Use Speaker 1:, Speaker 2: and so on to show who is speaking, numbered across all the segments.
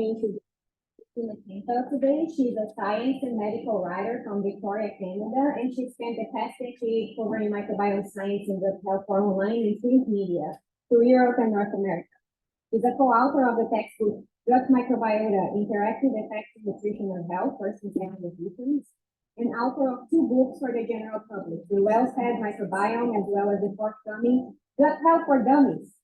Speaker 1: introduce Kristina Campbell today. She's a science and medical writer from Victoria, Canada, and she spent the past decade covering microbiome science in the health online and print media through Europe and North America. She's a co-author of the textbook Gut Microbiota, Interactive Effects in Nutrition and Health for Systemic Diseases, and author of 2 books for the general public, The Well-Fed Microbiome, as well as the forthcoming Gut Health for Dummies.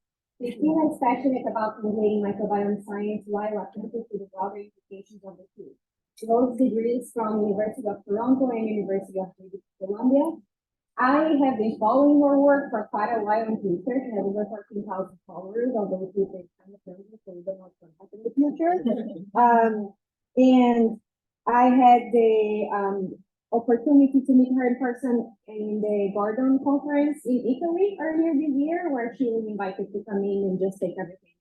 Speaker 1: Kristina is passionate about translating microbiome science while attentive to the broader implications of the field. She holds degrees from University of Toronto and University of British Columbia. I have been following her work for quite a while on Twitter. She has over 14,000 followers, although Twitter is kind of friendly, so we don't know what's going to happen in the future. And I had the opportunity to meet her in person in the Gordon conference in Italy earlier this year, where she was invited to come in and just take everything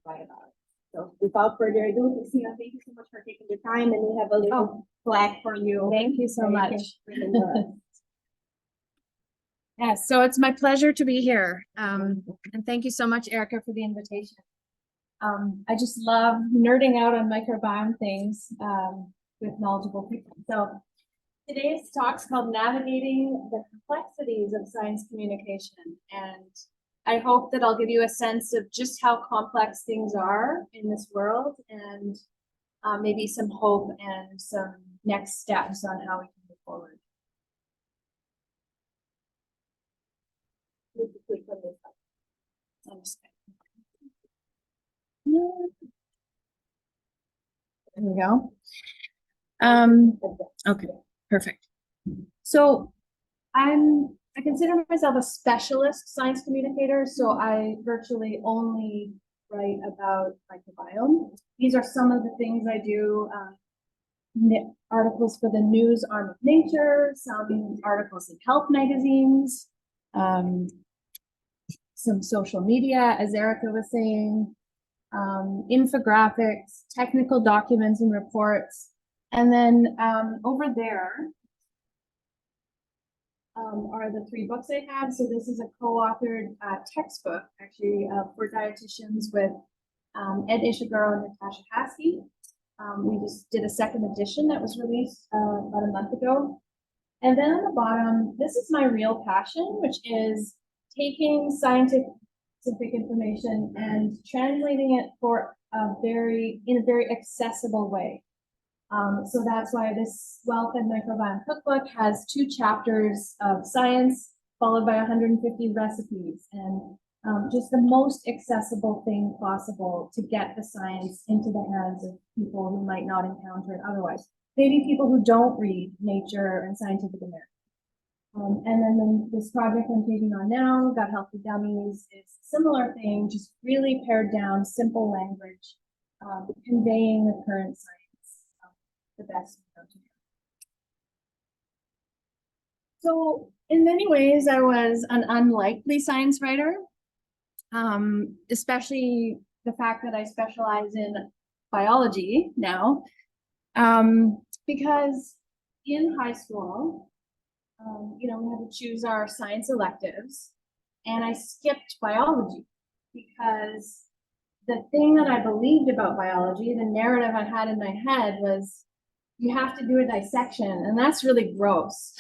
Speaker 1: right about it. So without further ado, Kristina, thank you so much for taking the time, and we have a little plaque for you.
Speaker 2: Thank you so much. Yes, so it's my pleasure to be here. And thank you so much, Erica, for the invitation. I just love nerding out on microbiome things with knowledgeable people. So today's talk's called Navigating the Complexities of Science Communication. And I hope that I'll give you a sense of just how complex things are in this world, and maybe some hope and some next steps on how we can move forward. There we go. Okay, perfect. So I consider myself a specialist science communicator, so I virtually only write about microbiome. These are some of the things I do. Articles for the news arm of Nature, some articles in health magazines, some social media, as Erica was saying, infographics, technical documents and reports. And then over there are the 3 books I have. So this is a co-authored textbook, actually, for dietitians with Ed Ishiguro and Natasha Haskey. We just did a 2nd edition that was released about a month ago. And then on the bottom, this is my real passion, which is taking scientific information and translating it in a very accessible way. So that's why this Well-Fed Microbiome Cookbook has 2 chapters of science followed by 150 recipes, and just the most accessible thing possible to get the science into the hands of people who might not encounter it otherwise. Maybe people who don't read Nature and Scientific American. And then this project I'm taking on now, Gut Health for Dummies, is a similar thing, just really pared down, simple language, conveying the current science the best we know to do. So in many ways, I was an unlikely science writer, especially the fact that I specialize in biology now, because in high school, we had to choose our science electives, and I skipped biology because the thing that I believed about biology, the narrative I had in my head, was you have to do a dissection, and that's really gross.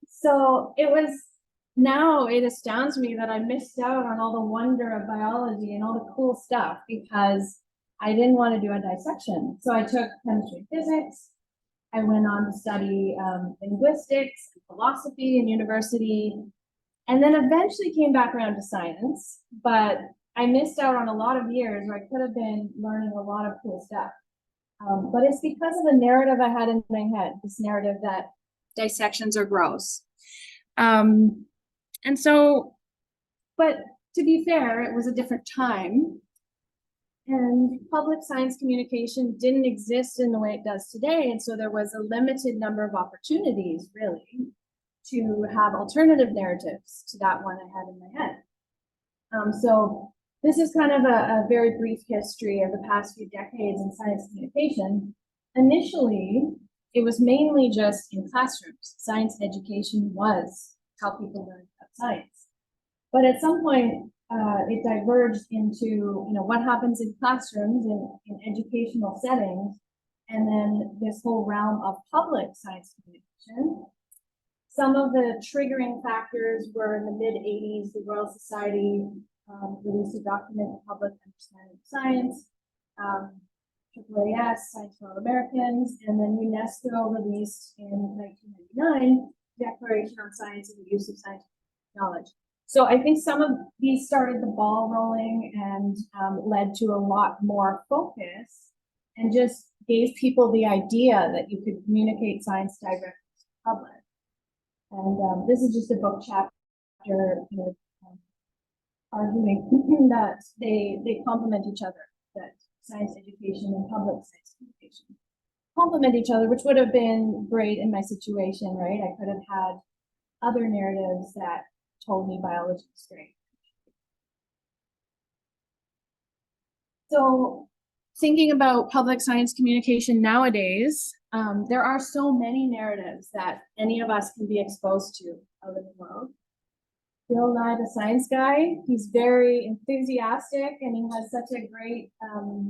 Speaker 2: So it astounds me that I missed out on all the wonder of biology and all the cool stuff because I didn't want to do a dissection. So I took chemistry and physics. I went on to study linguistics and philosophy in university, and then eventually came back around to science, but I missed out on a lot of years where I could have been learning a lot of cool stuff. But it's because of the narrative I had in my head, this narrative that dissections are gross. But to be fair, it was a different time. And public science communication didn't exist in the way it does today. And so there was a limited number of opportunities, really, to have alternative narratives to that one I had in my head. So this is kind of a very brief history of the past few decades in science communication. Initially, it was mainly just in classrooms. Science education was how people learned about science. But at some point, it diverged into, what happens in classrooms in educational settings, and then this whole realm of public science communication. Some of the triggering factors were in the mid-80s, the Royal Society released a document, Public Understanding of Science, AAAS, Science for All Americans, and then UNESCO released in 1999, Declaration on Science and the Use of Scientific Knowledge. So I think some of these started the ball rolling and led to a lot more focus and just gave people the idea that you could communicate science directly to the public. And this is just a book chapter, arguing that they complement each other, that science education and public science communication complement each other, which would have been great in my situation, right? I could have had other narratives that told me biology is great. So thinking about public science communication nowadays, there are so many narratives that any of us can be exposed to out in the world. Bill Nye, the science guy, he's very enthusiastic and he has such a great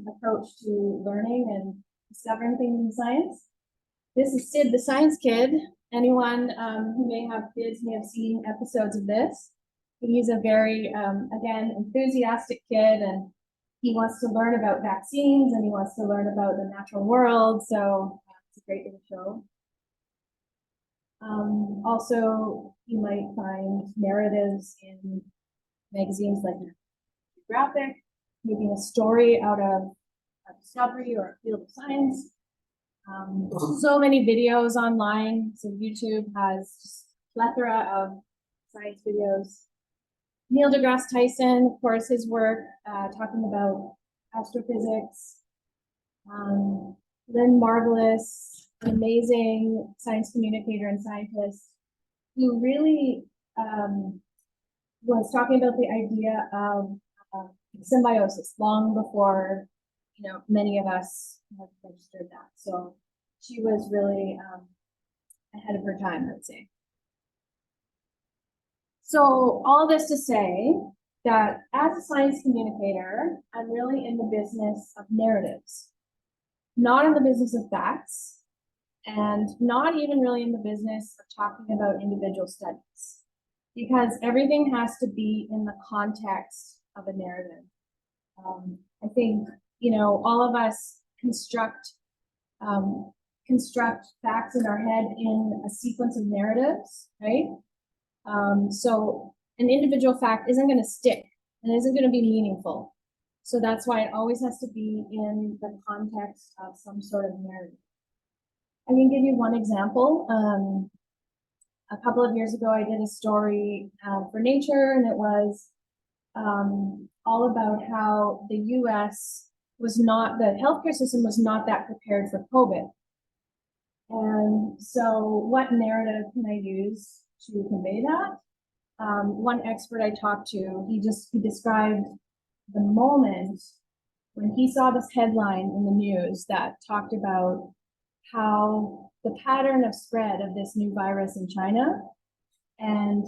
Speaker 2: approach to learning and discovering things in science. This is Sid, the science kid. Anyone who may have kids may have seen episodes of this. He's a very, again, enthusiastic kid, and he wants to learn about vaccines and he wants to learn about the natural world. So it's a great little show. Also, you might find narratives in magazines like Geographic, making a story out of a discovery or a field of science. So many videos online. So YouTube has just a plethora of science videos. Neil deGrasse Tyson, of course, his work talking about astrophysics. Lynn Margulis, an amazing science communicator and scientist who really was talking about the idea of symbiosis long before, many of us have registered that. So she was really ahead of her time, I would say. So all this to say that as a science communicator, I'm really in the business of narratives, not in the business of facts, and not even really in the business of talking about individual studies, because everything has to be in the context of a narrative. I think, all of us construct facts in our head in a sequence of narratives, right? So an individual fact isn't going to stick and isn't going to be meaningful. So that's why it always has to be in the context of some sort of narrative. I can give you one example. A couple of years ago, I did a story for Nature, and it was all about how the US the healthcare system was not that prepared for COVID. And so what narrative can I use to convey that? One expert I talked to, he described the moment when he saw this headline in the news that talked about how the pattern of spread of this new virus in China, and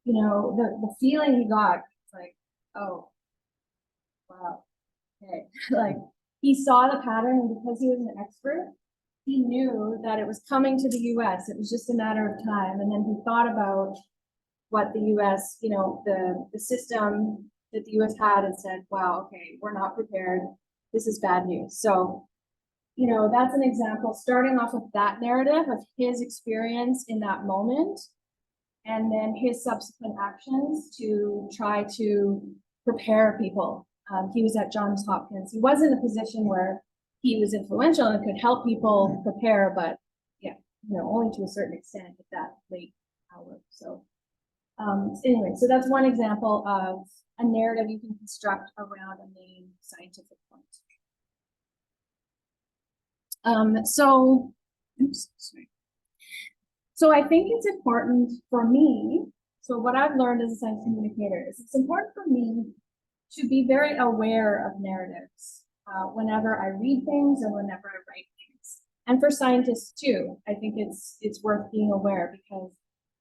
Speaker 2: the feeling he got, like, oh, wow, okay. Like, he saw the pattern, and because he was an expert, he knew that it was coming to the US. It was just a matter of time. And then he thought about what the US, the system that the US had, and said, wow, okay, we're not prepared. This is bad news. So, that's an example, starting off with that narrative of his experience in that moment, and then his subsequent actions to try to prepare people. He was at Johns Hopkins. He was in a position where he was influential and could help people prepare, but yeah, only to a certain extent at that late hour. So anyway, so that's one example of a narrative you can construct around a main scientific point. So I think it's important for me, so what I've learned as a science communicator is it's important for me to be very aware of narratives whenever I read things or whenever I write things. And for scientists too, I think it's worth being aware, because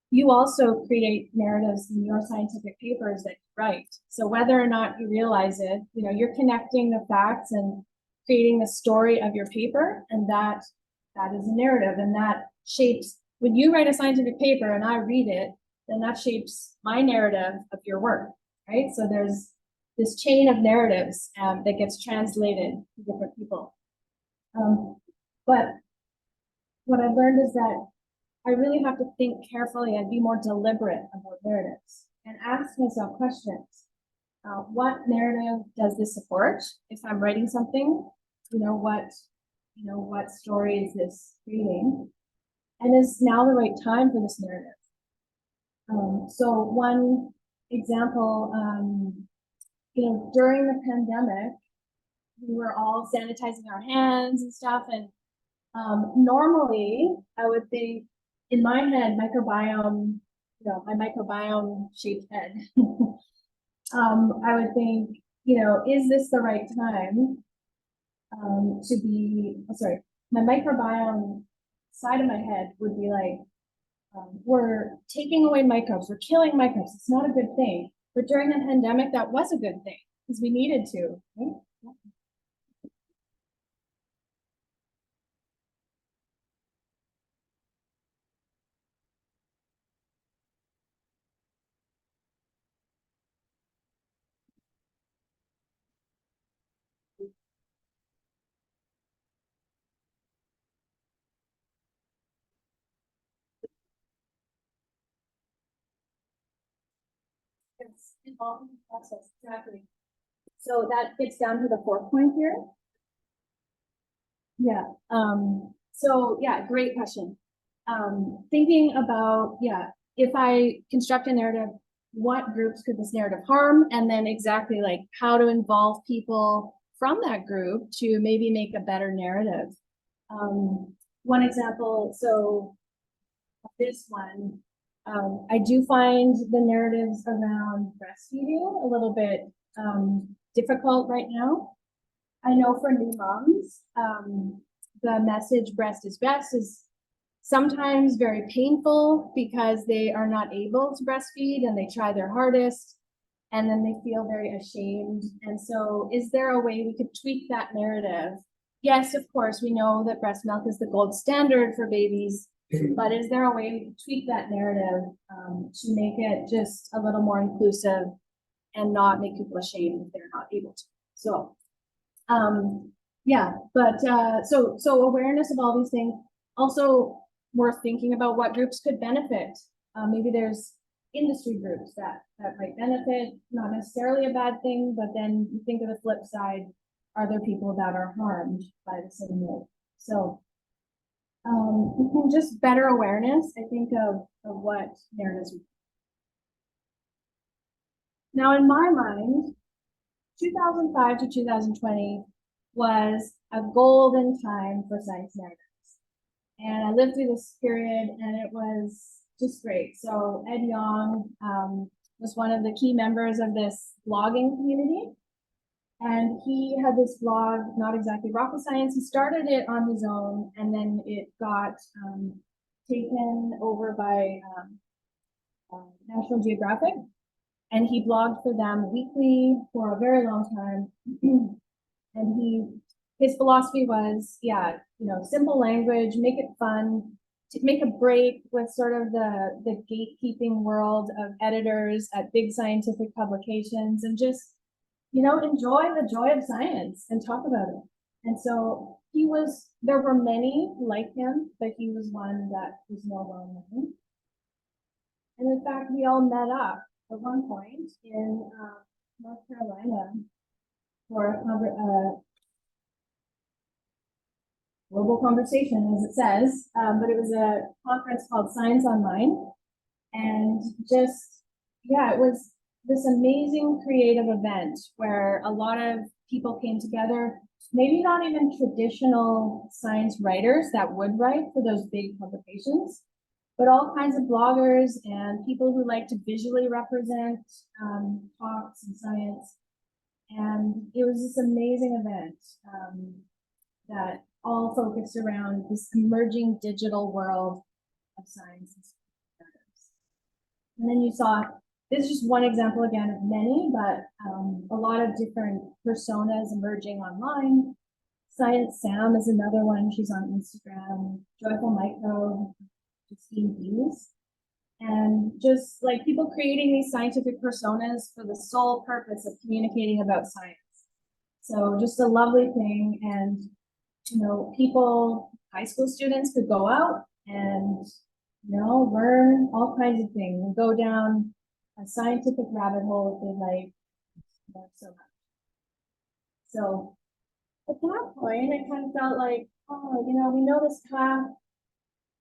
Speaker 2: you also create narratives in your scientific papers that you write. So whether or not you realize it, you're connecting the facts and creating the story of your paper, and that is a narrative, and that shapes, when you write a scientific paper and I read it, then that shapes my narrative of your work, right? So there's this chain of narratives that gets translated to different people. But what I've learned is that I really have to think carefully and be more deliberate about narratives and ask myself questions. What narrative does this support? If I'm writing something, what story is this creating? And is now the right time for this narrative? So one example, during the pandemic, we were all sanitizing our hands and stuff. And normally I would think in my head, microbiome, my microbiome shaped head. I would think, is this the right time to be, sorry, my microbiome side of my head would be like, we're taking away microbes, we're killing microbes, it's not a good thing. But during the pandemic, that was a good thing because we needed to, right? It's involved in the process, exactly.
Speaker 1: So that gets down to the fourth point here.
Speaker 2: Yeah. So yeah, great question. Thinking about, if I construct a narrative, what groups could this narrative harm? And then exactly like how to involve people from that group to maybe make a better narrative. One example, so this one, I do find the narratives around breastfeeding a little bit difficult right now. I know for new moms, the message breast is best is sometimes very painful because they are not able to breastfeed and they try their hardest and then they feel very ashamed. And so is there a way we could tweak that narrative? Yes, of course, we know that breast milk is the gold standard for babies, but is there a way we could tweak that narrative to make it just a little more inclusive and not make people ashamed if they're not able to? So so awareness of all these things. Also worth thinking about what groups could benefit. Maybe there's industry groups that might benefit, not necessarily a bad thing, but then you think of the flip side, are there people that are harmed by the same way? So just better awareness, I think, of what narratives. Now, in my mind, 2005 to 2020 was a golden time for science narratives. And I lived through this period and it was just great. So Ed Yong was one of the key members of this blogging community. And he had this blog, Not Exactly Rocket Science. He started it on his own and then it got taken over by National Geographic. And he blogged for them weekly for a very long time. And his philosophy was, simple language, make it fun, to make a break with sort of the gatekeeping world of editors at big scientific publications and just, enjoy the joy of science and talk about it. And so there were many like him, but he was one that was more well known. And in fact, we all met up at one point in North Carolina for a global conversation, as it says, but it was a conference called Science Online. And it was this amazing creative event where a lot of people came together, maybe not even traditional science writers that would write for those big publications, but all kinds of bloggers and people who like to visually represent talks and science. And it was this amazing event that all focused around this emerging digital world of science. And then you saw, this is just one example again of many, but a lot of different personas emerging online. Science Sam is another one. She's on Instagram. Joyful Micro, Christine Hughes. And just like people creating these scientific personas for the sole purpose of communicating about science. So just a lovely thing. And, you know, people, high school students could go out and, you know, learn all kinds of things and go down a scientific rabbit hole if they like, so much. So at that point, I kind of felt like, oh, you know, we know this path.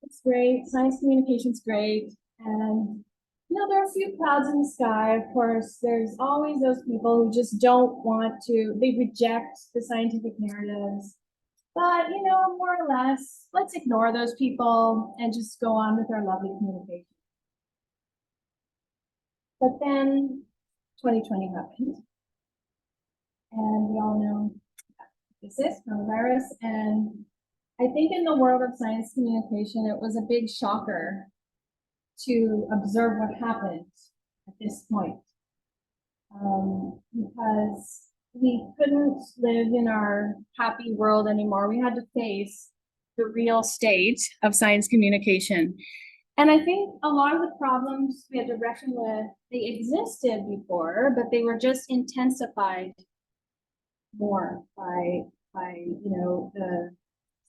Speaker 2: It's great. Science communication's great. And, you know, there are a few clouds in the sky, of course. There's always those people who just don't want to, they reject the scientific narratives. But, you know, more or less, let's ignore those people and just go on with our lovely communication. But then 2020 happened. And we all know this is coronavirus. And I think in the world of science communication, it was a big shocker to observe what happened at this point. Because we couldn't live in our happy world anymore. We had to face the real state of science communication. And I think a lot of the problems we had to reckon with, they existed before, but they were just intensified more by you know, the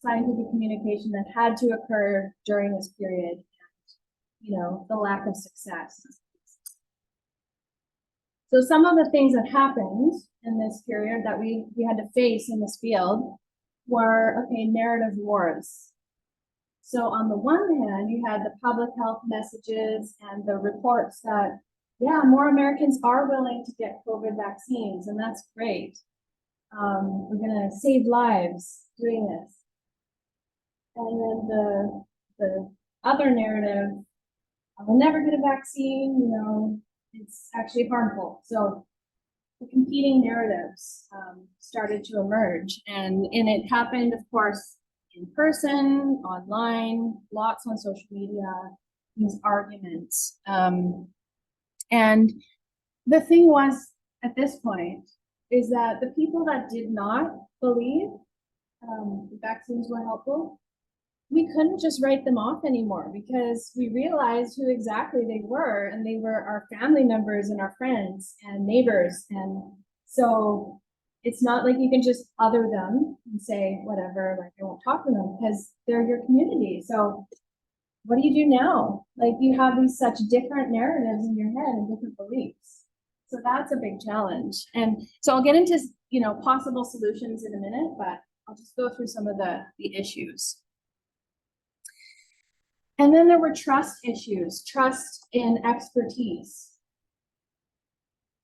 Speaker 2: scientific communication that had to occur during this period, and, you know, the lack of success. So some of the things that happened in this period that we had to face in this field were, okay, narrative wars. So on the one hand, you had the public health messages and the reports that, yeah, more Americans are willing to get COVID vaccines, and that's great. We're gonna save lives doing this. And then the other narrative, I will never get a vaccine, you know, it's actually harmful. So the competing narratives started to emerge, and it happened, of course, in person, online, lots on social media, these arguments. And the thing was, at this point, is that the people that did not believe the vaccines were helpful, we couldn't just write them off anymore, because we realized who exactly they were, and they were our family members and our friends and neighbors. And so it's not like you can just other them and say, whatever, like I won't talk to them, because they're your community. So what do you do now? Like you have these such different narratives in your head and different beliefs. So that's a big challenge. And so I'll get into, you know, possible solutions in a minute, but I'll just go through some of the issues. And then there were trust issues, trust in expertise.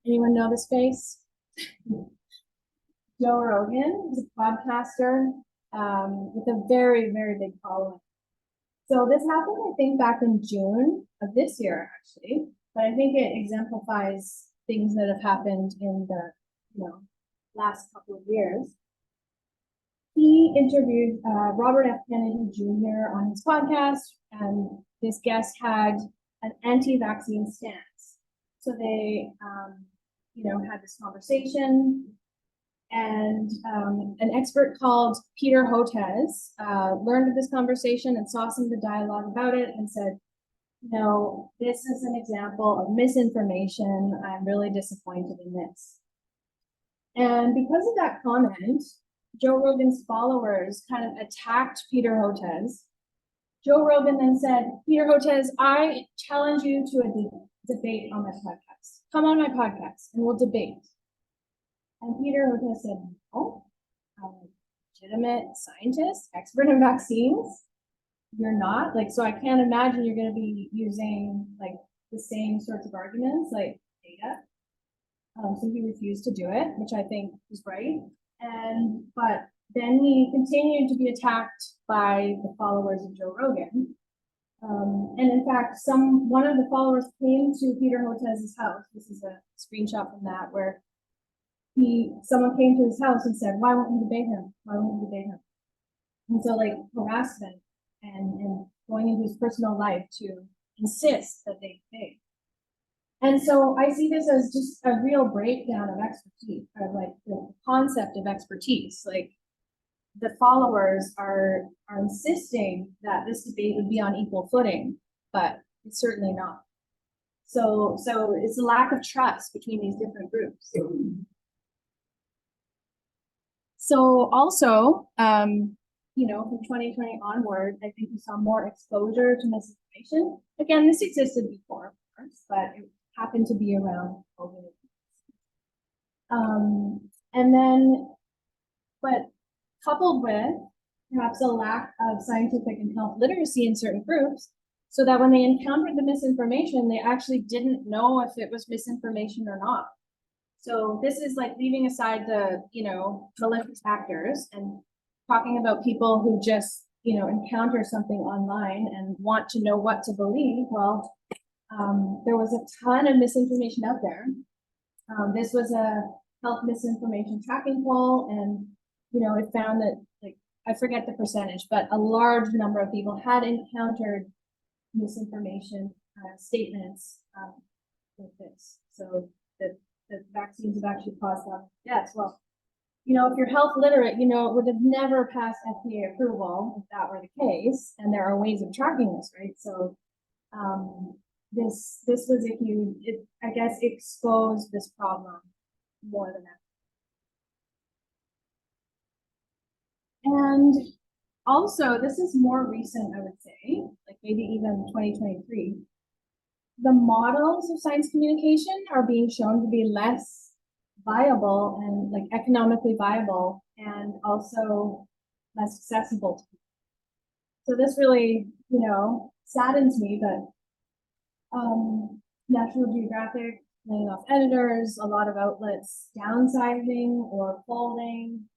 Speaker 2: Anyone know this face? Joe Rogan is a podcaster with a very, very big following. So this happened, I think, back in June of this year, actually. But I think it exemplifies things that have happened in the, you know, last couple of years. He interviewed Robert F. Kennedy Jr. on his podcast, and this guest had an anti-vaccine stance. So they, you know, had this conversation, and an expert called Peter Hotez learned of this conversation and saw some of the dialogue about it and said, you know, this is an example of misinformation. I'm really disappointed in this. And because of that comment, Joe Rogan's followers kind of attacked Peter Hotez. Joe Rogan then said, Peter Hotez, I challenge you to a debate on my podcast. Come on my podcast and we'll debate. And Peter Hotez said, no, I'm a legitimate scientist, expert in vaccines. You're not, like, so I can't imagine you're going to be using like the same sorts of arguments, like data. So he refused to do it, which I think is right. But then he continued to be attacked by the followers of Joe Rogan. And in fact, one of the followers came to Peter Hotez's house. This is a screenshot from that, where someone came to his house and said, why won't you debate him? Why won't you debate him? And so like harassment and going into his personal life to insist that they debate. And so I see this as just a real breakdown of expertise, of like the concept of expertise. Like the followers are insisting that this debate would be on equal footing, but it's certainly not. So it's a lack of trust between these different groups. So also, you know, from 2020 onward, I think we saw more exposure to misinformation. Again, this existed before, of course, but it happened to be around COVID. And then, but coupled with perhaps a lack of scientific and health literacy in certain groups, so that when they encountered the misinformation, they actually didn't know if it was misinformation or not. So this is like leaving aside the, you know, malicious actors and talking about people who just, you know, encounter something online and want to know what to believe. Well, there was a ton of misinformation out there. This was a health misinformation tracking poll, and, you know, it found that, like, I forget the percentage, but a large number of people had encountered misinformation statements with this. So that the vaccines have actually caused them deaths. Well, you know, if you're health literate, you know, it would have never passed FDA approval if that were the case. And there are ways of tracking this, right? So this was a huge, I guess, exposed this problem more than ever. And also, this is more recent, I would say, like maybe even 2023. The models of science communication are being shown to be less viable and like economically viable, and also less accessible to people. So this really, you know, saddens me, but National Geographic laying off editors, a lot of outlets downsizing or folding,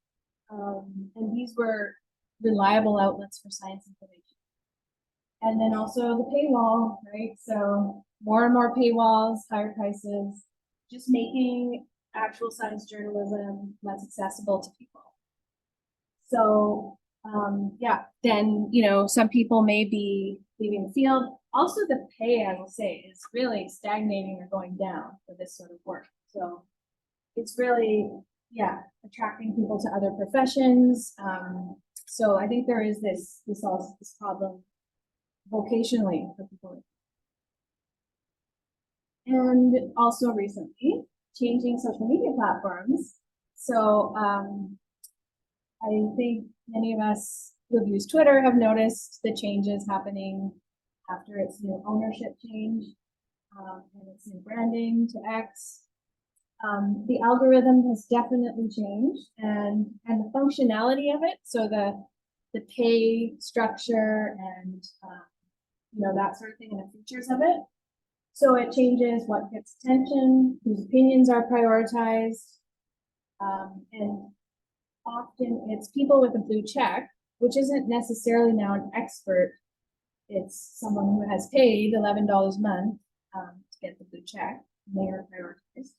Speaker 2: and these were reliable outlets for science information. And then also the paywall, right? So more and more paywalls, higher prices, just making actual science journalism less accessible to people. So yeah, then, you know, some people may be leaving the field. Also, the pay, I will say, is really stagnating or going down for this sort of work. So it's really, yeah, attracting people to other professions. So I think there is this problem vocationally for people. And also recently, changing social media platforms. So I think many of us who've used Twitter have noticed the changes happening after its new ownership change and its new branding to X. The algorithm has definitely changed, and the functionality of it. So the pay structure and you know, that sort of thing, and the features of it. So it changes what gets attention, whose opinions are prioritized, and often it's people with a blue check, which isn't necessarily now an expert. It's someone who has paid $11 a month to get the blue check, and they are prioritized.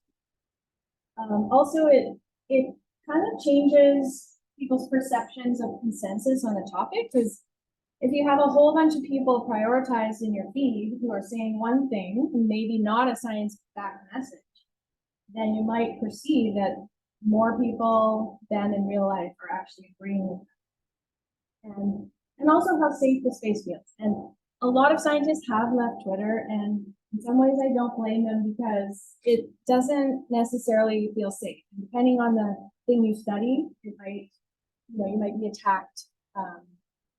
Speaker 2: Also, it kind of changes people's perceptions of consensus on a topic, because if you have a whole bunch of people prioritized in your feed who are saying one thing and maybe not a science-backed message, then you might perceive that more people than in real life are actually agreeing with them. And also how safe the space feels. And a lot of scientists have left Twitter, and in some ways I don't blame them, because it doesn't necessarily feel safe. And depending on the thing you study, it might, you know, you might be attacked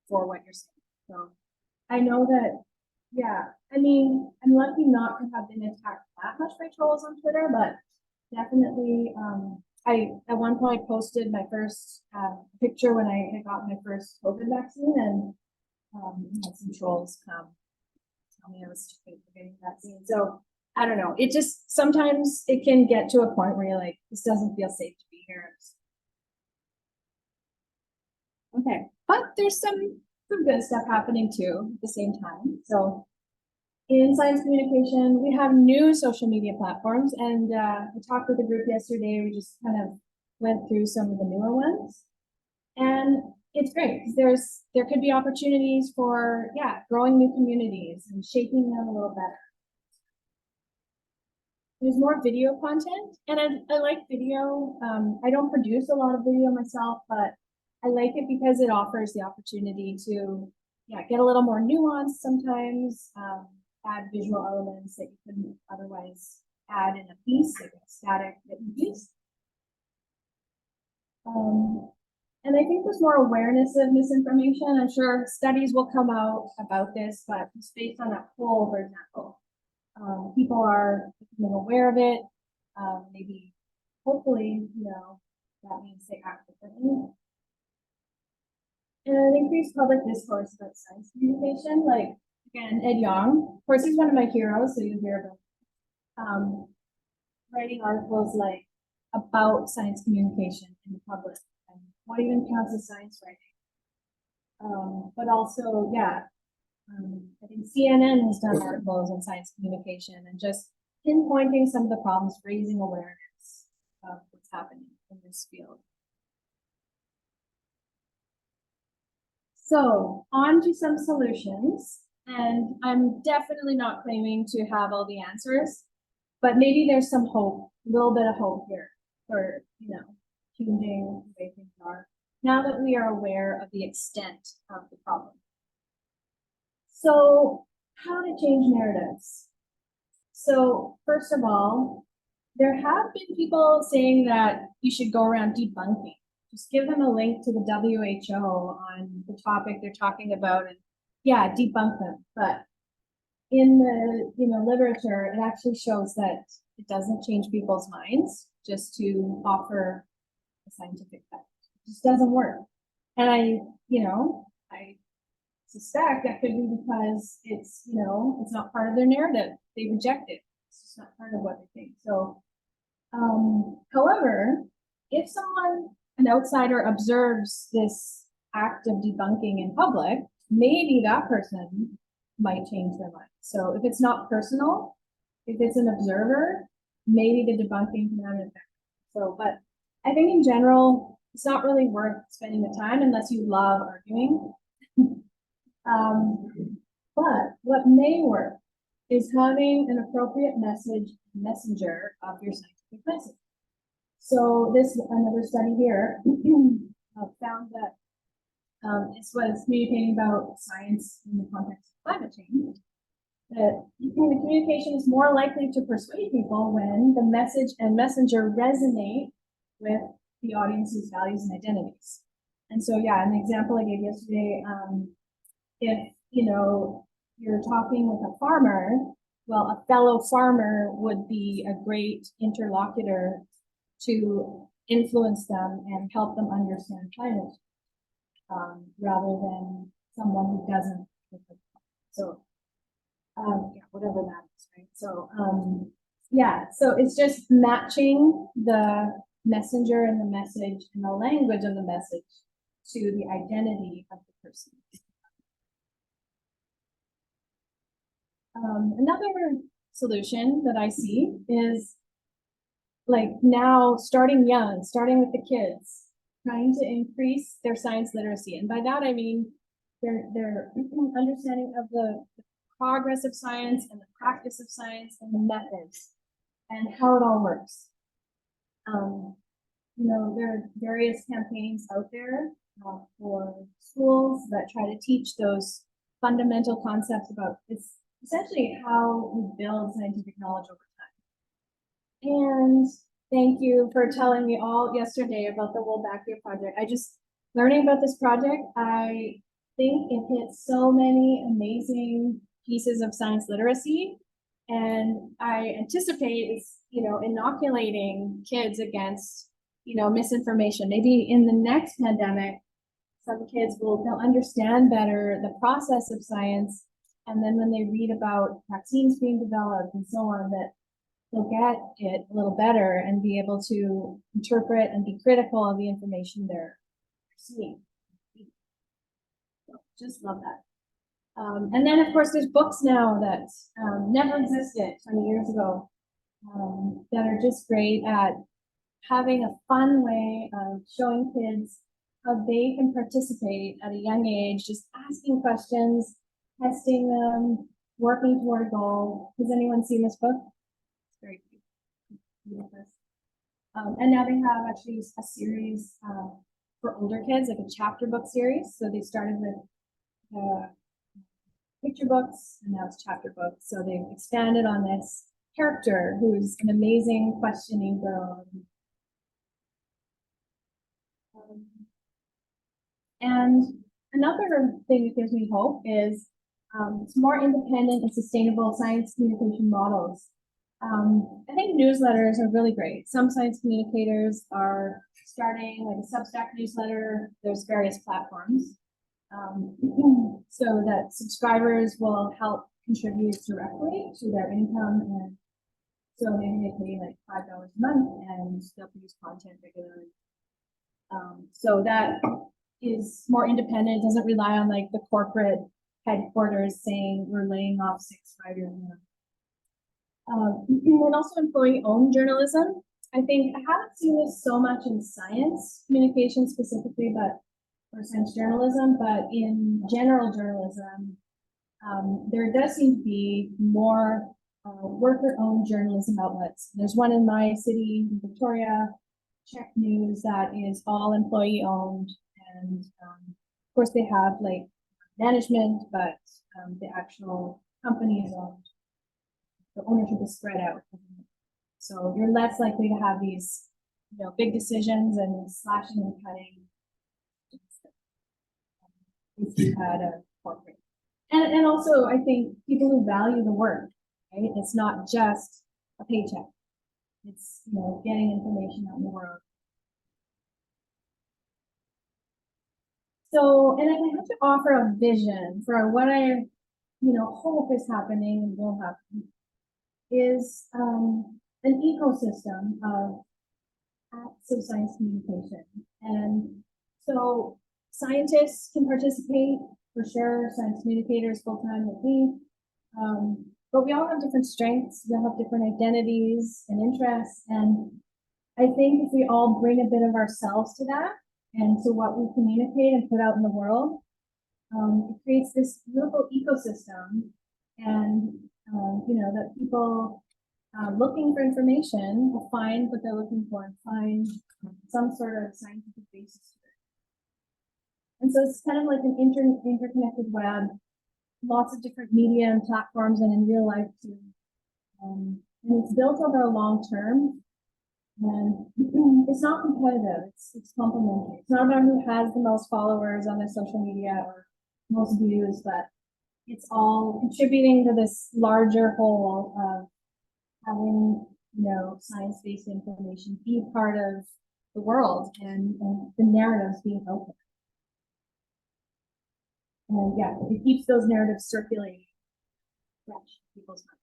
Speaker 2: for what you're saying. So I know that, yeah, I mean, I'm lucky not to have been attacked that much by trolls on Twitter, but definitely, I at one point posted my first picture when I had got my first COVID vaccine, and had some trolls come tell me I was stupid for getting the vaccine. So I don't know. It just, sometimes it can get to a point where you're like, this doesn't feel safe to be here. Okay, but there's some good stuff happening too at the same time. So in science communication, we have new social media platforms, and we talked with the group yesterday. We just kind of went through some of the newer ones, and it's great because there could be opportunities for, yeah, growing new communities and shaping them a little better. there's more video content, and I like video. I don't produce a lot of video myself, but I like it because it offers the opportunity to, yeah, get a little more nuance sometimes, add visual elements that you couldn't otherwise add in a piece, like a static written piece. And I think there's more awareness of misinformation. I'm sure studies will come out about this, but just based on that poll, for example, people are becoming aware of it. Maybe, hopefully, that means they act differently. And increased public discourse about science communication, like, again, Ed Yong, of course, he's one of my heroes, so you hear about writing articles like about science communication in the public and what even counts as science writing. But also, yeah, I think CNN has done articles on science communication and just pinpointing some of the problems, raising awareness of what's happening in this field. So on to some solutions, and I'm definitely not claiming to have all the answers, but maybe there's some hope, a little bit of hope here for, changing the way things are, now that we are aware of the extent of the problem. So how to change narratives? So first of all, there have been people saying that you should go around debunking. Just give them a link to the WHO on the topic they're talking about, and yeah, debunk them. But in the literature, it actually shows that it doesn't change people's minds just to offer a scientific fact. It just doesn't work. And I suspect that could be because it's not part of their narrative. They reject it. It's just not part of what they think. So, however, if an outsider observes this act of debunking in public, maybe that person might change their mind. So if it's not personal, if it's an observer, maybe the debunking can have an effect. So, but I think in general, it's not really worth spending the time unless you love arguing. But what may work is having an appropriate messenger of your scientific message. So another study here found that this was communicating about science in the context of climate change, that the communication is more likely to persuade people when the message and messenger resonate with the audience's values and identities. And so, yeah, an example I gave yesterday, if you're talking with a farmer, well, a fellow farmer would be a great interlocutor to influence them and help them understand climate, rather than someone who doesn't. So, yeah, whatever that is, right? So, yeah, so it's just matching the messenger and the message and the language of the message to the identity of the person. Another solution that I see is like now starting young, starting with the kids, trying to increase their science literacy. And by that, I mean their understanding of the progress of science and the practice of science and the methods and how it all works. There are various campaigns out there for schools that try to teach those fundamental concepts about this, essentially how we build scientific knowledge over time. And thank you for telling me all yesterday about the Wolbachia project. Learning about this project, I think it hits so many amazing pieces of science literacy. And I anticipate it's, inoculating kids against, misinformation. Maybe in the next pandemic, some kids they'll understand better the process of science. And then when they read about vaccines being developed and so on, that they'll get it a little better and be able to interpret and be critical of the information they're seeing. So, just love that. And then, of course, there's books now that never existed 20 years ago that are just great at having a fun way of showing kids how they can participate at a young age, just asking questions, testing them, working toward a goal. Has anyone seen this book? It's very cute. And now they have actually a series for older kids, like a chapter book series. So they started with picture books, and now it's chapter books. So they've expanded on this character who's an amazing questioning girl. And another thing that gives me hope is more independent and sustainable science communication models. I think newsletters are really great. Some science communicators are starting like a Substack newsletter. There's various platforms. So that subscribers will help contribute directly to their income, and so maybe they pay like $5 a month and they'll produce content regularly. So that is more independent, doesn't rely on like the corporate headquarters saying we're laying off 6 writers. And also employee-owned journalism. I think I haven't seen this so much in science communication specifically, but or science journalism, but in general journalism, there does seem to be more worker-owned journalism outlets. There's one in my city, Victoria, Czech News, that is all employee-owned, and of course they have like management, but the actual company is owned. The ownership is spread out, so you're less likely to have these, big decisions and slashing and cutting. If you had a corporate, and also I think people who value the work, right? It's not just a paycheck. It's getting information out in the world. So, and I have to offer a vision for what I, hope is happening and will happen is an ecosystem of acts of science communication. And so scientists can participate for sure, science communicators full-time with me. But we all have different strengths, we all have different identities and interests. And I think if we all bring a bit of ourselves to that and to what we communicate and put out in the world, it creates this beautiful ecosystem. And that people looking for information will find what they're looking for and find some sort of scientific basis to it. And so it's kind of like an interconnected web, lots of different media and platforms, and in real life too. And it's built over a long term, and it's not competitive, it's complementary. It's not about who has the most followers on their social media or most views, but it's all contributing to this larger whole of having, science-based information be part of the world and the narratives being open. And yeah, it keeps those narratives circulating fresh in people's minds.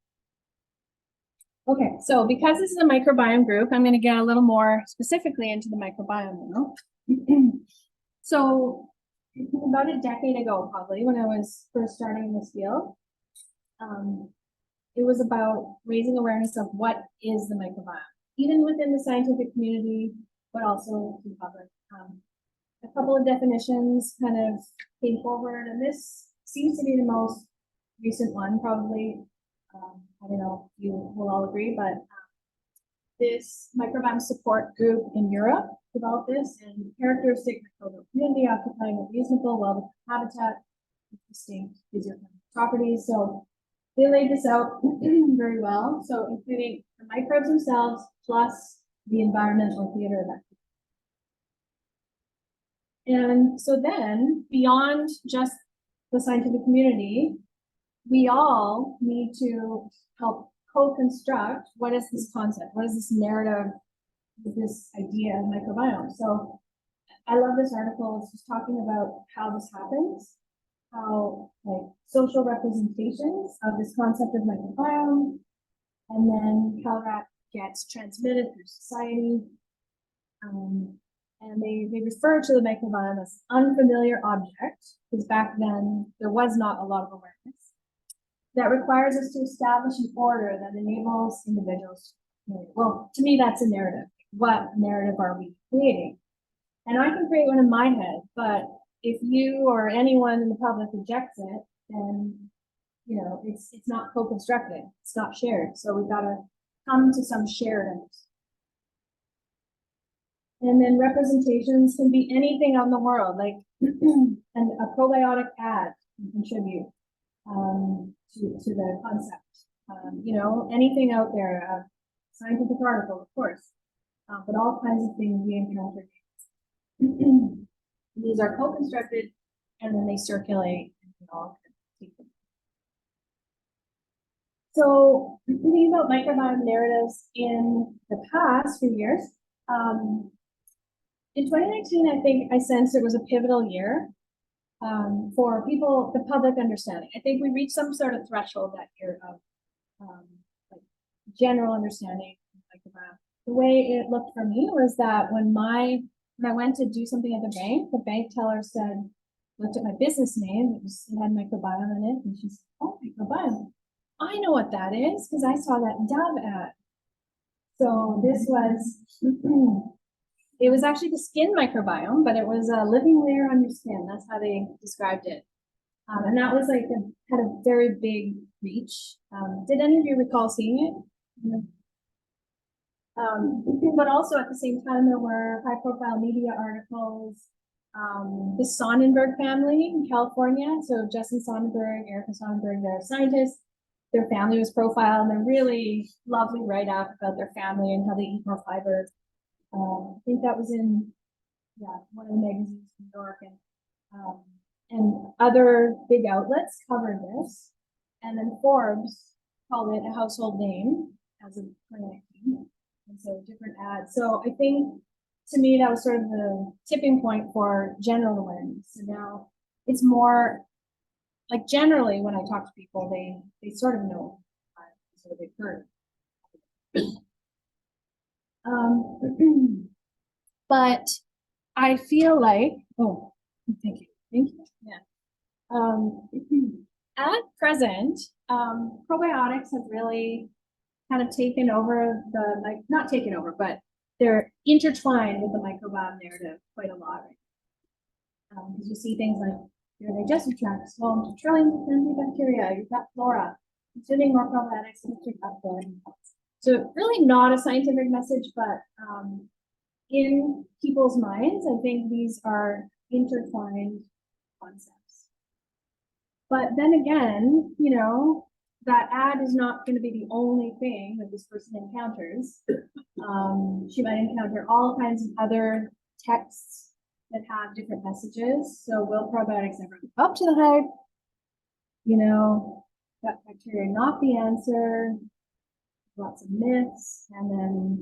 Speaker 2: Okay, so because this is a microbiome group, I'm going to get a little more specifically into the microbiome now. So about a decade ago, probably, when I was first starting in this field, it was about raising awareness of what is the microbiome, even within the scientific community, but also to the public. A couple of definitions kind of came forward, and this seems to be the most recent one, probably. I don't know if you will all agree, but this microbiome support group in Europe developed this, and characteristic microbial community occupying a reasonable, well-defined habitat with distinct physiochemical properties. So they laid this out very well. So including the microbes themselves plus the environmental theater of that. And so then, beyond just the scientific community, we all need to help co-construct what is this concept, what is this narrative, this idea of microbiome. So I love this article. It's just talking about how this happens, how like social representations of this concept of microbiome, and then how that gets transmitted through society. And they refer to the microbiome as unfamiliar object, because back then there was not a lot of awareness, that requires us to establish an order that enables individuals to, well, to me, that's a narrative. What narrative are we creating? And I can create one in my head, but if you or anyone in the public rejects it, then, it's not co-constructed, it's not shared. So we've got to come to some shared understanding. And then representations can be anything out in the world, like and a probiotic ad can contribute to the concept. You know, anything out there, a scientific article, of course, but all kinds of things we encounter. These are co-constructed and then they circulate and we all can take them. So thinking about microbiome narratives in the past few years, in 2019, I think I sensed it was a pivotal year for people, the public understanding. I think we reached some sort of threshold that year of like general understanding of microbiome. The way it looked for me was that when I went to do something at the bank teller said, looked at my business name, it had microbiome in it, and she said, oh, microbiome. I know what that is because I saw that Dove ad. So this was, it was actually the skin microbiome, but it was a living layer on your skin. That's how they described it. And that was like had a very big reach. Did any of you recall seeing it? But also at the same time, there were high profile media articles. The Sonnenberg family in California. So Justin Sonnenberg, Erica Sonnenberg, they're scientists. Their family was profiled and they're really lovely write-up about their family and how they eat more fiber. I think that was in one of the magazines in New York, and other big outlets covered this. And then Forbes called it a household name as of 2019. And so different ads. So I think to me that was sort of the tipping point for general awareness. So now it's more like generally when I talk to people, they sort of know, so they've heard. But I feel like, oh, thank you, yeah. At present, probiotics have really kind of taken over not taken over, but they're intertwined with the microbiome narrative quite a lot. Because you see things like your digestive tract is home to trillions of friendly bacteria, you've got flora, consuming more probiotics and your gut flora. So really not a scientific message, but in people's minds, I think these are intertwined concepts. But then again, you know, that ad is not going to be the only thing that this person encounters. She might encounter all kinds of other texts that have different messages. So will probiotics ever live up to the hype? You know, gut bacteria not the answer. Lots of myths, and then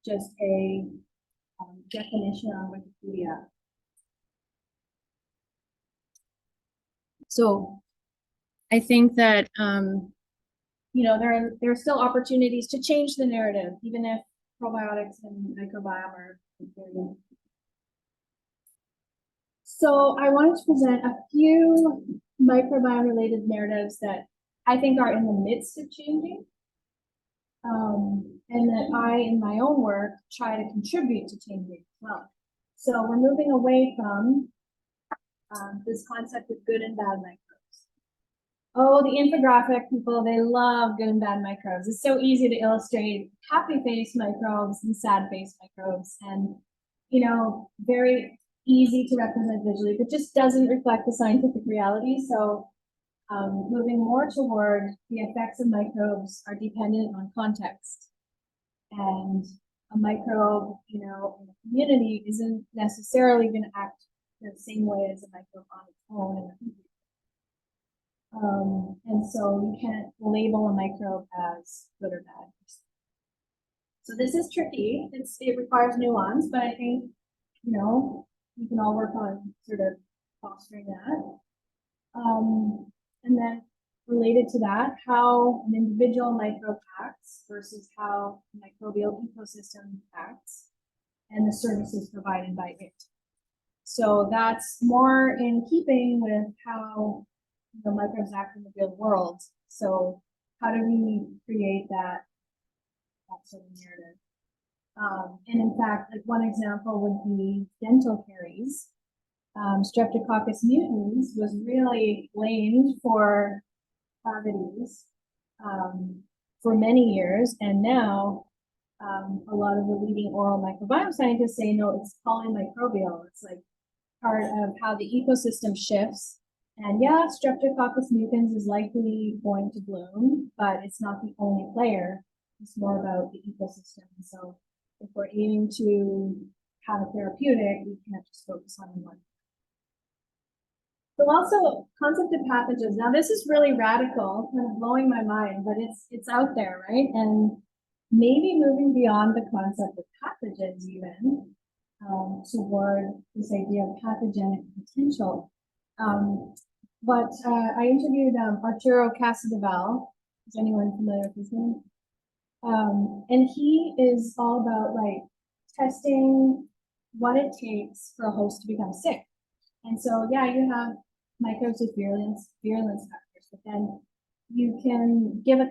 Speaker 2: just a definition on Wikipedia. So I think that you know, there are still opportunities to change the narrative, even if probiotics and microbiome are important. So I wanted to present a few microbiome related narratives that I think are in the midst of changing. And that I, in my own work, try to contribute to changing as well. So we're moving away from this concept of good and bad microbes. Oh, the infographic people, they love good and bad microbes. It's so easy to illustrate happy face microbes and sad face microbes, and you know, very easy to represent visually, but just doesn't reflect the scientific reality. So moving more toward the effects of microbes are dependent on context. And a microbe, you know, in a community isn't necessarily going to act the same way as a microbe on its own. And so you can't label a microbe as good or bad. So this is tricky. It requires nuance, but I think, you know, we can all work on sort of fostering that. And then related to that, how an individual microbe acts versus how a microbial ecosystem acts and the services provided by it. So that's more in keeping with how the microbes act in the real world. So how do we create that sort of narrative? And in fact, like one example would be dental caries. Streptococcus mutans was really blamed for cavities for many years, and now A lot of the leading oral microbiome scientists say, no, it's polymicrobial. It's like part of how the ecosystem shifts. And yeah, Streptococcus mutans is likely going to bloom, but it's not the only player. It's more about the ecosystem. So if we're aiming to have a therapeutic, we can't just focus on one. So also concept of pathogens. Now this is really radical, kind of blowing my mind, but it's out there, right? And maybe moving beyond the concept of pathogens even toward this idea of pathogenic potential. But I interviewed Arturo Casadevall. Is anyone familiar with his name? And he is all about like testing what it takes for a host to become sick. And so, yeah, you have microbes with virulence factors, but then you can give a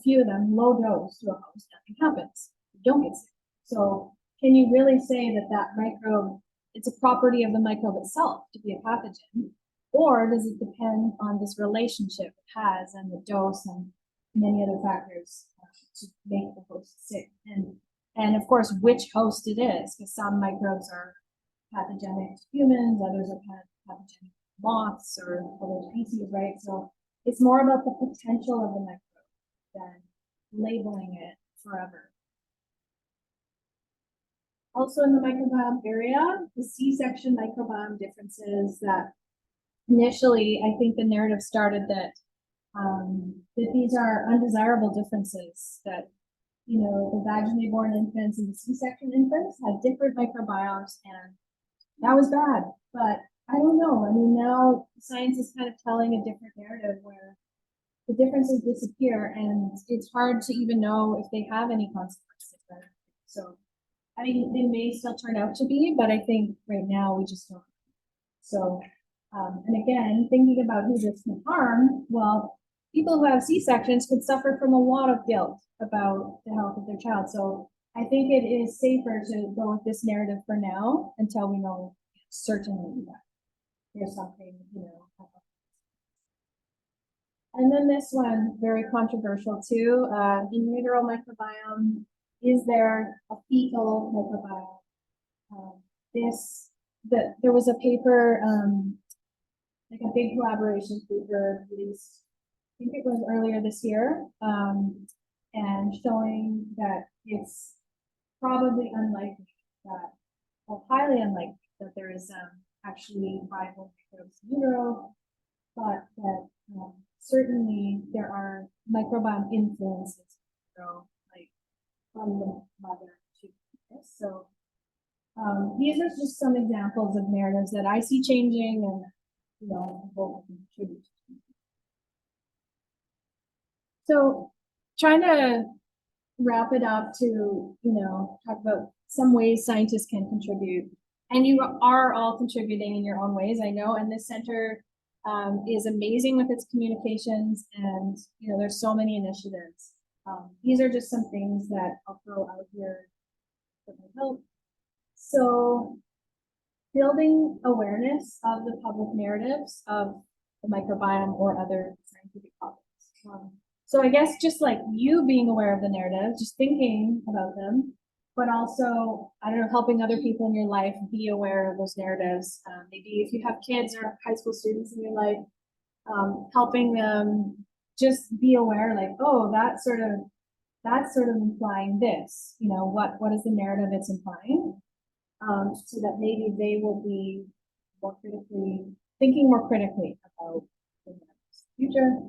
Speaker 2: few of them low dose to a host, nothing happens. You don't get sick. So can you really say that that microbe, it's a property of the microbe itself to be a pathogen? Or does it depend on this relationship it has and the dose and many other factors to make the host sick? And of course, which host it is, because some microbes are pathogenic to humans, others are pathogenic to moths or other species, right? So it's more about the potential of the microbe than labeling it forever. Also in the microbiome area, the C-section microbiome differences that initially, I think the narrative started that these are undesirable differences, that the vaginally born infants and the C-section infants had different microbiomes, and that was bad. But I don't know. I mean, now science is kind of telling a different narrative where the differences disappear, and it's hard to even know if they have any consequences. So, I mean, they may still turn out to be, but I think right now we just don't. So, and again, thinking about who this can harm, well, people who have C-sections could suffer from a lot of guilt about the health of their child. So I think it is safer to go with this narrative for now until we know certainly that there's something, And then this one, very controversial too. In utero microbiome, is there a fetal microbiome? There was a paper, like a big collaboration paper released, I think it was earlier this year, and showing that it's probably unlikely that, well, highly unlikely that there is actually viable microbes in utero, but that certainly there are microbiome influences, like from the mother to this. So these are just some examples of narratives that I see changing and both contribute. So trying to wrap it up to, talk about some ways scientists can contribute. And you are all contributing in your own ways, I know, and this center is amazing with its communications, and there's so many initiatives. These are just some things that I'll throw out here for my help. So building awareness of the public narratives of the microbiome or other scientific topics. So I guess just like you being aware of the narrative, just thinking about them, but also, I don't know, helping other people in your life be aware of those narratives. Maybe if you have kids or high school students in your life, helping them just be aware, like, oh, that's sort of implying this, what is the narrative it's implying? So that maybe they will be thinking more critically about the future.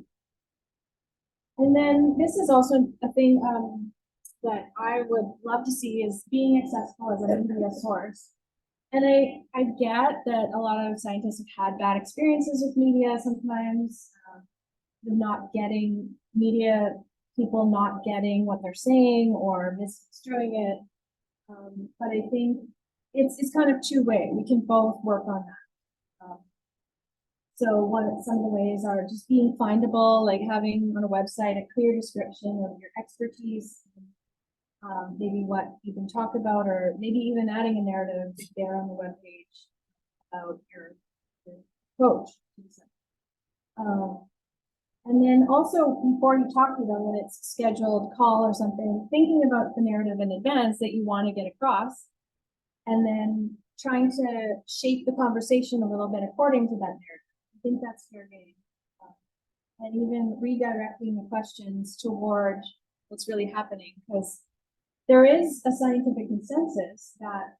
Speaker 2: And then this is also a thing that I would love to see, is being accessible as a media source. And I get that a lot of scientists have had bad experiences with media sometimes, not getting media, people not getting what they're saying or misconstruing it. But I think it's kind of two-way. We can both work on that. So some of the ways are just being findable, like having on a website a clear description of your expertise, maybe what you can talk about, or maybe even adding a narrative there on the webpage about your approach. And then also, before you talk to them, when it's scheduled call or something, thinking about the narrative in advance that you want to get across, and then trying to shape the conversation a little bit according to that narrative. I think that's fair game. And even redirecting the questions toward what's really happening, because there is a scientific consensus that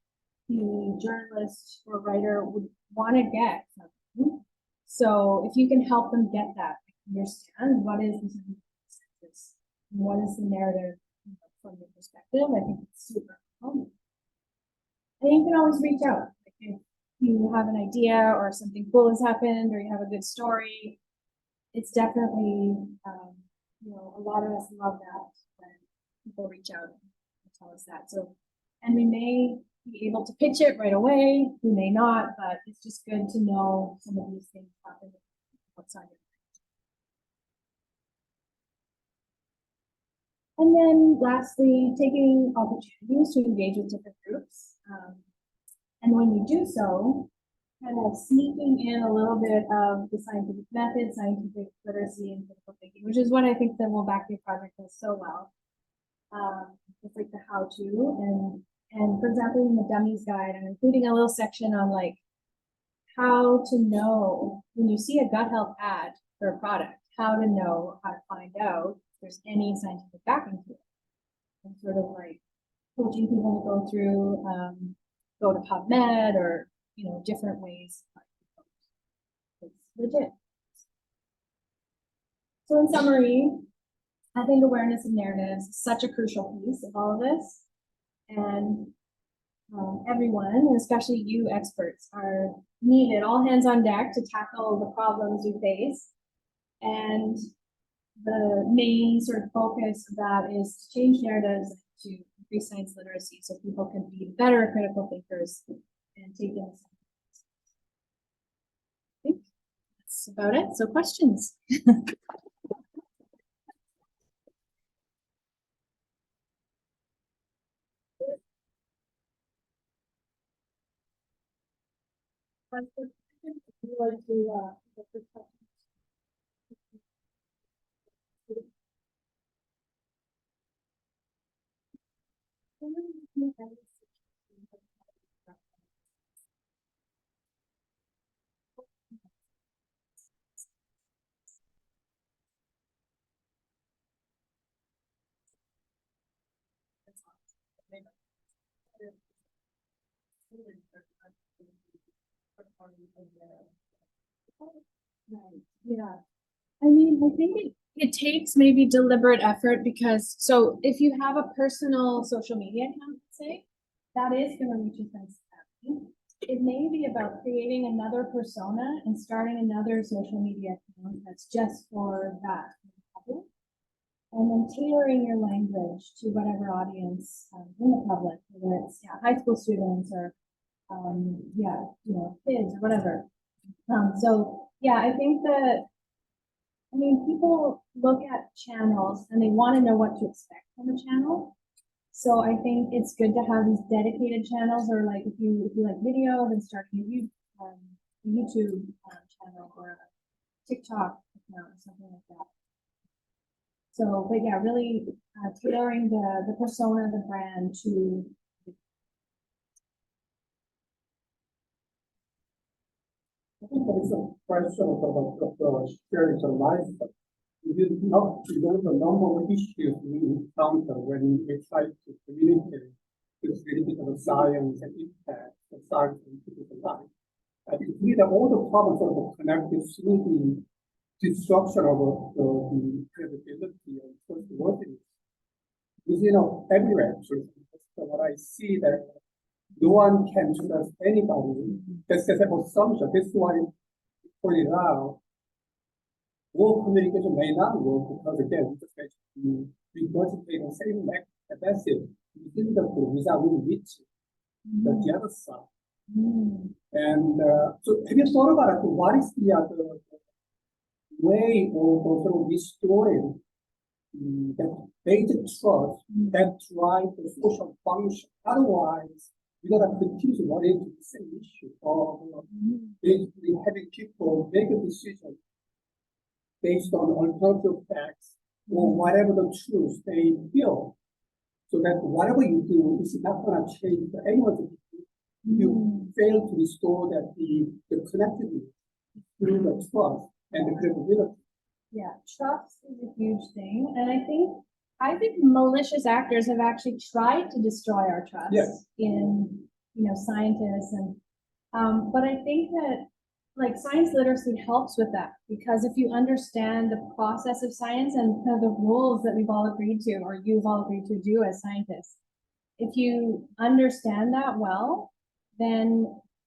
Speaker 2: the journalist or writer would want to get something. So if you can help them get that, understand what is the scientific consensus, and what is the narrative from your perspective, I think it's super helpful. And you can always reach out. Like if you have an idea or something cool has happened or you have a good story, it's definitely, a lot of us love that when people reach out and tell us that. So, and we may be able to pitch it right away, we may not, but it's just good to know some of these things happen outside of it. And then lastly, taking opportunities to engage with different groups. And when you do so, kind of sneaking in a little bit of the scientific method, scientific literacy, and critical thinking, which is what I think the Will Back Your project does so well. It's like the how-to, and for example, in the dummies guide, I'm including a little section on like how to know when you see a gut health ad for a product, how to know, how to find out if there's any scientific backing to it, and sort of like coaching people to go through, go to PubMed or different ways. It's legit. So in summary, I think awareness of narratives is such a crucial piece of all of this. And everyone, and especially you experts, are needed, all hands on deck to tackle the problems we face. And the main sort of focus of that is to change narratives, to increase science literacy so people can be better critical thinkers and take in. I think that's about it. So questions? Right. Yeah. I mean, I think it takes maybe deliberate effort because, so if you have a personal social media account, say, that is going to reach a sense of family. It may be about creating another persona and starting another social media account that's just for that. And then tailoring your language to whatever audience in the public, whether it's high school students or kids or whatever. So yeah, I think that, I mean, people look at channels and they want to know what to expect from a channel. So I think it's good to have these dedicated channels, or like if you like video, then starting a YouTube channel or a TikTok account or something like that. So, but yeah, really tailoring the persona of the brand to.
Speaker 3: I think there is a question about sharing the life. You know the number of issues we encounter when we try to communicate this related to the science and impact of science in people's life. I think that all the problems are connected through the destruction of the credibility and trustworthiness. Because everywhere, so what I see that no one can trust anybody. That's an assumption. That's why I pointed out all communication may not work because again, we regurgitate the same message within the group without really reaching the other side. And so have you thought about it? What is the other way of sort of restoring that basic trust that drives the social function? Otherwise, we're gonna continue to run into the same issue of basically having people make a decision based on alternative facts or whatever the truth they feel. So that whatever you do is not gonna change for anyone. You fail to restore that the connectivity through the trust and the credibility.
Speaker 2: Yeah, trust is a huge thing, and I think malicious actors have actually tried to destroy our trust
Speaker 3: Yes.
Speaker 2: in, scientists but I think that like science literacy helps with that, because if you understand the process of science and kind of the rules that we've all agreed to, or you've all agreed to do as scientists, if you understand that well, then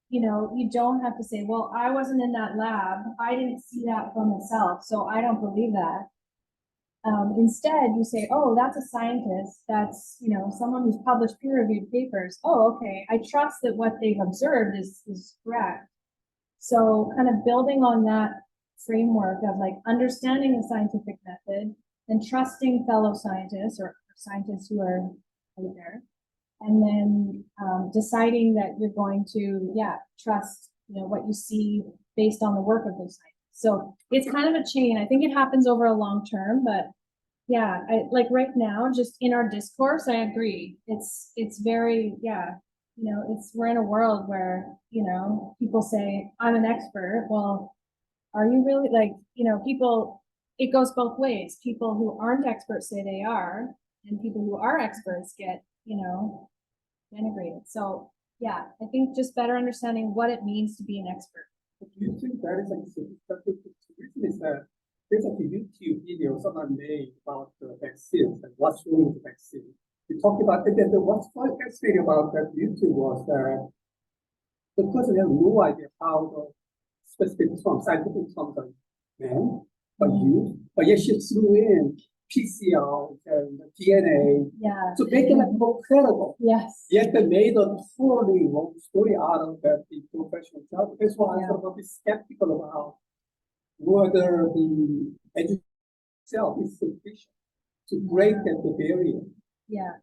Speaker 2: you don't have to say, well, I wasn't in that lab, I didn't see that for myself, so I don't believe that. Instead, you say, oh, that's a scientist, that's someone who's published peer-reviewed papers. Oh, okay, I trust that what they've observed is correct. So kind of building on that framework of like understanding the scientific method and trusting fellow scientists or scientists who are out there, and then deciding that you're going to, trust, what you see based on the work of those scientists. So it's kind of a chain. I think it happens over a long term, but yeah, like right now, just in our discourse, I agree. It's very, we're in a world where, people say, I'm an expert. Well, are you really? Like, people, it goes both ways. People who aren't experts say they are, and people who are experts get, denigrated. So yeah, I think just better understanding what it means to be an expert.
Speaker 3: Do you think that is that there's a YouTube video someone made about the vaccines and what's wrong with the vaccine. We talked about it, and what's fascinating about that YouTube was that the person had no idea how the specific terms, scientific terms are meant or used, but yet she threw in PCR and DNA to make it more credible.
Speaker 2: Yes.
Speaker 3: Yet they made a totally wrong story out of that the professional job. That's why I'm sort of a bit skeptical about whether the education itself is sufficient to break that barrier.
Speaker 2: Yeah.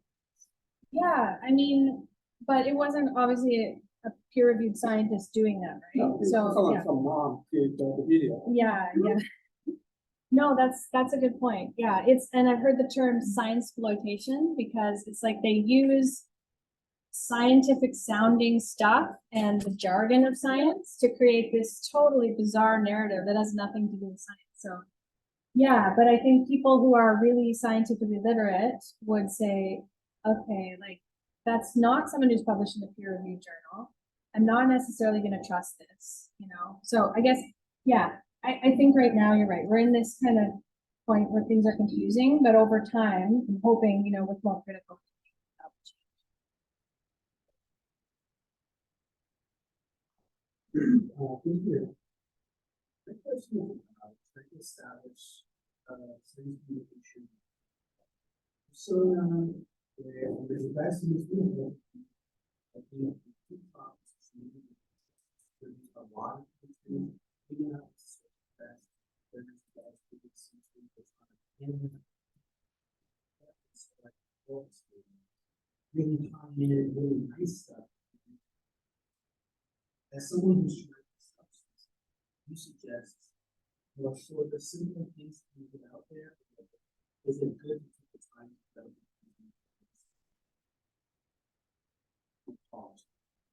Speaker 2: Yeah, I mean, but it wasn't obviously a peer-reviewed scientist doing that, right?
Speaker 3: No, some mom did the video.
Speaker 2: Yeah. No, that's a good point. Yeah, and I've heard the term science exploitation, because it's like they use scientific sounding stuff and the jargon of science to create this totally bizarre narrative that has nothing to do with science. So yeah, but I think people who are really scientifically literate would say, okay, like that's not someone who's published in a peer-reviewed journal. I'm not necessarily going to trust this, So I guess, yeah, I think right now you're right. We're in this kind of point where things are confusing, but over time, I'm hoping, with more critical
Speaker 4: Thank you. My question is about trying to establish science communication. So, there's a vaccine is movement. I think two topics there's a lot of things figuring out that there's really pioneered really nice stuff. As someone who's trying to substance, you suggest, well, sure, the simple things to get out there, is it good to take the time to develop?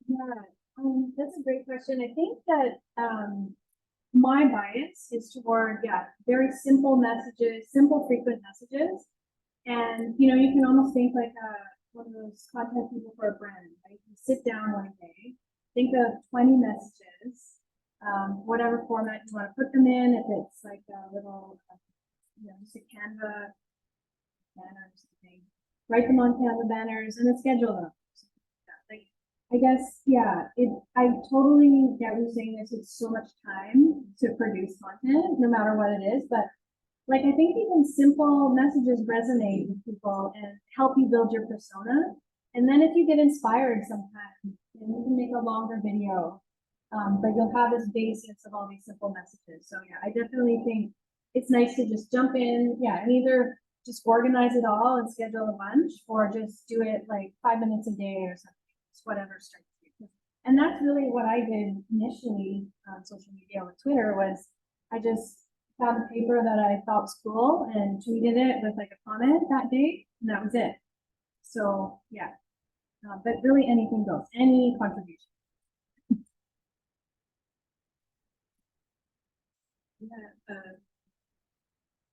Speaker 2: Yeah, that's a great question. I think that my bias is toward very simple messages, simple frequent messages, and you can almost think like one of those content people for a brand. Right? You sit down one day, think of 20 messages, whatever format you want to put them in. If it's like a little, just a Canva banner or something, write them on Canva banners and then schedule them. I guess, I totally get what you're saying. This is so much time to produce content, no matter what it is. But like, I think even simple messages resonate with people and help you build your persona. And then if you get inspired sometime, you can make a longer video, but you'll have this basis of all these simple messages. So yeah, I definitely think it's nice to just jump in, and either just organize it all and schedule a bunch, or just do it like 5 minutes a day or something. Whatever strikes you. And that's really what I did initially on social media with Twitter. Was I just found a paper that I thought was cool and tweeted it with like a comment that day, and that was it. So, yeah. But really anything goes, any contribution.
Speaker 5: Yeah,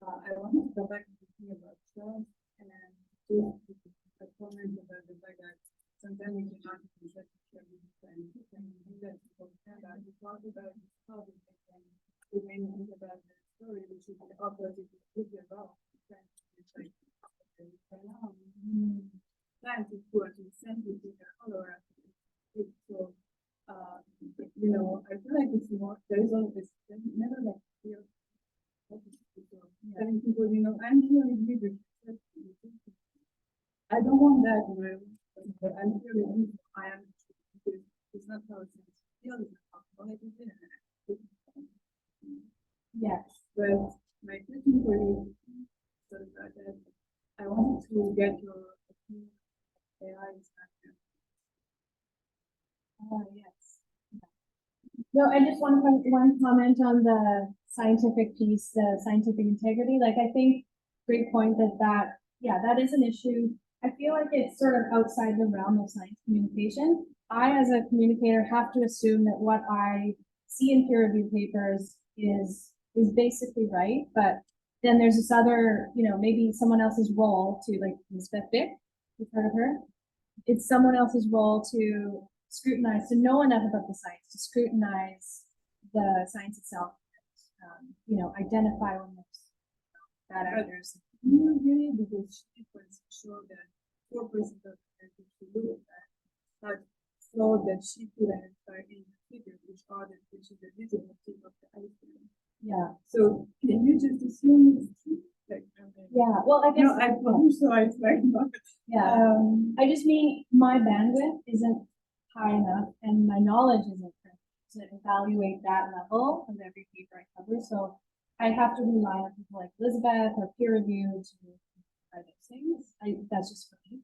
Speaker 5: I want to go back to thinking about trust and do a comment about the fact that sometimes we cannot be trusted and that people care about. You talk about the story and you may think about the story, which is the opposite of the about. It's like, time to put in sensitive all around. So, you know, I feel like it's more, there's always, never like fear. Telling people, you know, I'm here with you. I don't want that, but I'm here with you. I am. It's not how it's feel. It's not how it is.
Speaker 2: Yes.
Speaker 5: But my question for you is sort of that I wanted to get your opinion on AI structure.
Speaker 2: Yes. No, I just want one comment on the scientific piece, the scientific integrity. Like, I think great point that that is an issue. I feel like it's sort of outside the realm of science communication. I, as a communicator, have to assume that what I see in peer review papers is basically right. But then there's this other, you know, maybe someone else's role to, like Elizabeth Bick, you've heard of her. It's someone else's role to scrutinize, to know enough about the science, to scrutinize the science itself, you know, identify when there's bad actors.
Speaker 5: Really, because she was sure that 4% of the to look at that so that she could identify in the figure which is the visible tip of the iceberg.
Speaker 2: Yeah.
Speaker 5: So can you just assume it's true? Like,
Speaker 2: Yeah. Well, I guess.
Speaker 5: no, I promise so I expect not.
Speaker 2: Yeah. I just mean my bandwidth isn't high enough and my knowledge isn't to evaluate that level of every paper I cover. So I have to rely on people like Elizabeth or peer review to try those things. That's just for me.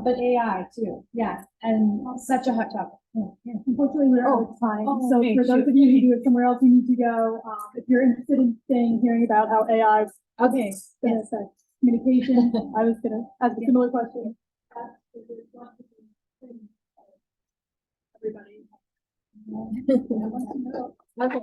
Speaker 2: But AI too. Yeah. And such a hot topic.
Speaker 6: Yeah, unfortunately, we're out of time.
Speaker 2: Oh,
Speaker 6: So
Speaker 2: okay,
Speaker 6: for those
Speaker 2: shoot.
Speaker 6: of you who do it somewhere else, you need to go. If you're interested in staying, hearing about how AI is
Speaker 2: Okay.
Speaker 6: going to affect communication, I was going to ask a similar question.
Speaker 5: Everybody.
Speaker 2: Okay.